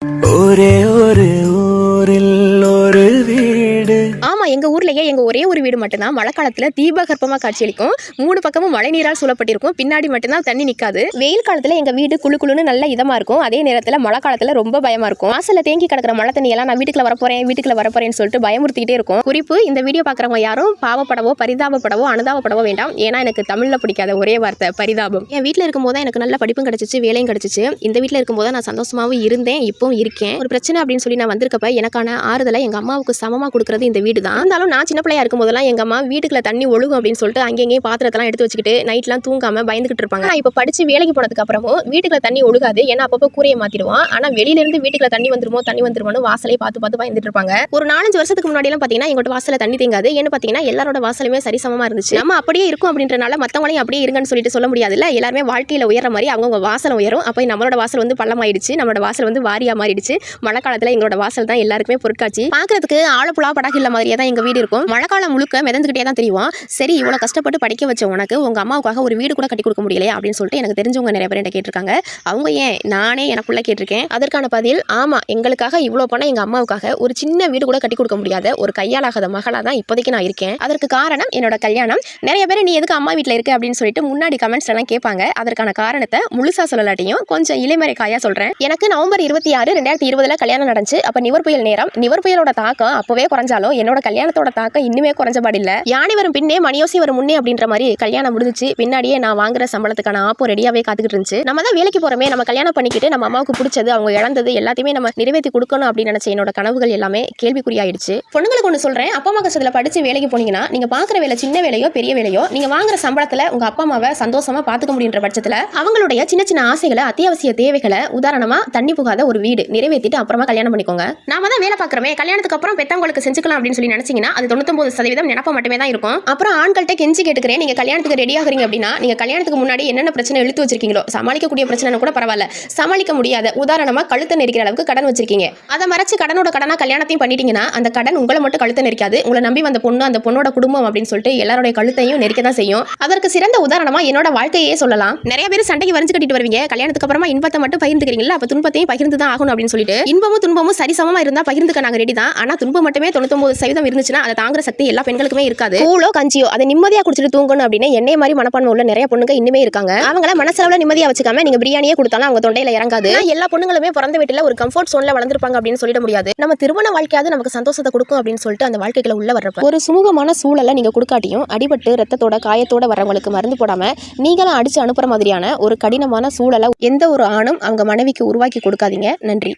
ஒரே ஒரு ஊரில் ஒரு வீடு. ஆமா, எங்க ஊர்லயே எங்க ஒரே ஒரு வீடு மட்டும்தான் மழை காலத்துல தீபகற்பமா காட்சியளிக்கும். 3 பக்கமும் மழை நீரால் சூழப்பட்டிருக்கும். பின்னாடி மட்டும்தான் தண்ணி நிக்காது. வெயில் காலத்துல எங்க வீடு குளு குளுன்னு நல்ல இதமா இருக்கும். அதே நேரத்துல மழை காலத்துல ரொம்ப பயமா இருக்கும். வாசல்ல தேங்கி கிடக்கிற மழை தண்ணி எல்லாம் நான் வீட்டுக்குள்ள வரப்போறேன்னு சொல்லிட்டு பயமுறுத்திட்டே இருக்கும். குறிப்பு, இந்த வீடியோ பாக்குறவங்க யாரும் பாவப்படவோ பரிதாபப்படவோ அனுதாபப்படவோ வேண்டாம். ஏன்னா எனக்கு தமிழ்ல பிடிக்காத ஒரே வார்த்தை பரிதாபம். என் வீட்டுல இருக்கும் போது எனக்கு நல்ல படிப்பும் கிடைச்சிச்சு, வேலையும் கிடைச்சிச்சு. இந்த வீட்டுல இருக்கும் போது நான் சந்தோஷமாவும் இருந்தேன், இப்பவும் இருக்கேன். ஒரு பிரச்சனை அப்படின்னு சொல்லி நான் வந்திருக்கப்ப எனக்கான ஆறுதலை எங்க அம்மாவுக்கு சமமா கொடுக்கறது இந்த வீடு தான். இருந்தாலும் நான் சின்ன பிள்ளையா இருக்கும் போதெல்லாம் எங்க அம்மா வீட்டுக்குள்ள தண்ணி ஒழுகும் அப்படின்னு சொல்லிட்டு அங்கேயும் பாத்திரத்தெல்லாம் எடுத்து வச்சுக்கிட்டு நைட்லாம் தூங்காம பயந்துகிட்டு இருப்பாங்க. நான் இப்ப படிச்சு வேலைக்கு போனதுக்கு அப்புறமும் வீட்டுக்குள்ள தண்ணி ஒழுகாது, ஏன்னா அப்பப்போ கூரையை மாத்திடுவான். ஆனா வெளியில இருந்து வீட்டுக்குள்ள தண்ணி வந்துருமோன்னு வாசலை பார்த்து பயந்துட்டு இருப்பாங்க. ஒரு 4-5 வருஷத்துக்கு முன்னாடி எல்லாம் பாத்தீங்கன்னா எங்கோட வாசல தண்ணி தேங்காது. ஏன்னு பாத்தீங்கன்னா எல்லாரோட வாசலுமே சரிசமமா இருந்துச்சு. நம்ம அப்படியே இருக்கும் அப்படின்றனால மத்தவங்களையும் அப்படியே இருங்கன்னு சொல்லிட்டு சொல்ல முடியாதுல்ல. எல்லாருமே வாழ்க்கையில உயர்ற மாதிரி அவங்க வாசல் உயரும். அப்ப நம்மளோட வாசல் வந்து பள்ளமாயிடுச்சு, நம்மளோட வாசல் வந்து வாரியா மாறிடுச்சு. மழை காலத்துல எங்களோட வாசல் தான் எல்லாருக்குமே பொருட்காட்சி. பாக்குறதுக்கு ஆழப்புழா படகில்ல மாதிரியே தான் எங்க வீடு இருக்கும். மழை காலம் முழுக்க மிதந்துகிட்டே தான் தெரியும். சரி, இவ்வளவு கஷ்டப்பட்டு படிக்க வச்ச உனக்கு உங்க அம்மாவுக்காக ஒரு வீடு கூட கட்டி கொடுக்க முடியலையா அப்படின்னு சொல்லிட்டு எனக்கு தெரிஞ்சவங்க நிறைய பேர் என்கிட்ட கேட்டிருக்காங்க. அவங்க ஏன் நானே எனக்குள்ள கேட்டிருக்கேன். அதற்கான பதில், ஆமா, எங்களுக்காக இவ்வளவு பணம் எங்க அம்மாவுக்காக ஒரு சின்ன வீடு கூட கட்டி கொடுக்க முடியாத ஒரு கையாலாகாத மகளா தான் இப்போதைக்கு நான் இருக்கேன். அதற்கு காரணம் என்னோட கல்யாணம். நிறைய பேர் நீ எதுக்கு அம்மா வீட்டுல இருக்கு அப்படின்னு சொல்லிட்டு முன்னாடி கமெண்ட்ஸ் எல்லாம் கேட்பாங்க. அதற்கான காரணத்தை முழுசா சொல்லலாட்டியும் கொஞ்சம் இலைமறை காயா சொல்றேன். எனக்கு நவம்பர் 26, 2020 கல்யாணம் நடந்துச்சு. அப்ப நிவர் புயல் நேரம். நிவர் புயலோட தாக்கம் அப்பவே குறைஞ்சாலும் என்னோட கல்யாணத்தோட தாக்கம் இன்னுமே குறைஞ்சபாடு இல்ல. யானை வரும் பின்னே மணியோசி வரும் முன்னே அப்படின்ற மாதிரி கல்யாணம் முடிஞ்சிச்சு. பின்னாடியே நான் வாங்குற சம்பளத்துக்கான ஆப்போ ரெடியாவே காத்துக்கிட்டு இருந்துச்சு. நம்ம தான் வேலைக்கு போறோமே, நம்ம கல்யாணம் பண்ணிக்கிட்டு நம்ம அம்மாவுக்கு பிடிச்சது, அவங்க இழந்தது எல்லாத்தையுமே நம்ம நிறைவேற்றி கொடுக்கணும் அப்படின்னு நினைச்ச என்னோட கனவுகள் எல்லாமே கேள்விக்குறியாயிடுச்சு. பொண்ணுங்களுக்கு ஒன்று சொல்றேன், அப்பா அம்மா கஷ்டத்துல படிச்சு வேலைக்கு போனீங்கன்னா நீங்க பாக்குற வேலை சின்ன வேலையோ பெரிய வேலையோ, நீங்க வாங்குற சம்பளத்துல உங்க அப்பா அம்மாவை சந்தோஷமா பாத்துக்க முடியுன்ற பட்சத்துல அவங்களுடைய சின்ன சின்ன ஆசைகளை, அத்தியாவசிய தேவைகளை, உதாரணமா தண்ணி புகாத ஒரு வீடு நிறைவேற்றிட்டு அப்புறமா கல்யாணம் பண்ணிக்கோங்க. நாம தான் வேலை பாக்குறோமே, கல்யாணத்துக்கு அப்புறம் பெத்தவங்களுக்கு செஞ்சுக்கலாம் அப்படின்னு சொல்லி நினைச்சீங்கன்னா அது 99% நினைப்ப மட்டுமே தான் இருக்கும். அப்புறம் ஆண்கள்ட்ட கெஞ்சி கேட்டுக்கிறேன், நீங்க கல்யாணத்துக்கு ரெடி ஆகுறீங்க அப்படின்னா நீங்க கல்யாணத்துக்கு முன்னாடி என்னென்ன பிரச்சனை இழுத்து வச்சிருக்கீங்களோ, சமாளிக்கக்கூடிய பிரச்சனை கூட பரவாயில்ல, சமாளிக்க முடியாத உதாரணமா கழுத்தை நெரிக்கிற அளவுக்கு கடன் வச்சிருக்கீங்க, அதை மறைச்சு கடனோட கடனா கல்யாணத்தையும் பண்ணிட்டீங்கன்னா அந்த கடன் உங்களை மட்டும் கழுத்தை நெரிக்காது, உங்களை நம்பி வந்த பொண்ணு, அந்த பொண்ணோட குடும்பம் அப்படின்னு சொல்லிட்டு எல்லாரோட கழுத்தையும் நெரிக்க தான் செய்யும். அதற்கு சிறந்த உதாரணமா என்னோட வாழ்க்கையே சொல்லலாம். நிறைய பேர் சண்டைக்கு வரைஞ்சு கட்டிட்டு வருவீங்க, கல்யாணத்துக்கு அப்புறமா இன்பத்தை மட்டும் பகிர்ந்துக்கிறீங்களா, அப்ப துன்பத்தையும் பகிர்ந்து தான் ஆகணும் அப்படின்னு சொல்லிட்டு. இன்பமும் துன்பமும் சரிசமமா இருந்தா பகிர்ந்துக்க நாங்க ரெடி தான். ஆனா துன்பம் மட்டுமே 99% இருந்துச்சுன்னா அதை தாங்குற சக்தி எல்லா பெண்களுக்குமே இருக்காது. கூழோ கஞ்சியோ அதை நிம்மதியா குடிச்சிட்டு தூங்கணும் அப்படின்னு என்னைய மாதிரி மனப்பான்மை உள்ள நிறைய பொண்ணுங்க இன்னுமே இருக்காங்க. அவங்கள மனசளவுல நிம்மதியா வச்சுக்காம நீங்க பிரியாணியே கொடுத்தாலும் அவங்க தொண்டையில இறங்காது. எல்லா பொண்ணுங்களுமே பிறந்த வீட்டுல ஒரு கம்ஃபர்ட் சோன்ல வளர்ந்துருப்பாங்க அப்படின்னு சொல்லிட முடியாது. நம்ம திருமண வாழ்க்கையாவது நமக்கு சந்தோஷத்தை கொடுக்கும் அப்படின்னு சொல்லிட்டு அந்த வாழ்க்கைகளை உள்ள வர்றப்ப ஒரு சுமூகமான சூழலை நீங்க கொடுக்காட்டியும் அடிபட்டு ரத்தத்தோட காயத்தோட வரவங்களுக்கு மருந்து போடாம நீங்களும் அடிச்சு அனுப்புற மாதிரியான ஒரு கடினமான சூழலை எந்த ஒரு ஆணும் அவங்க மனைவிக்கு உருவாக்கி கொடுக்காதீங்க. நன்றி.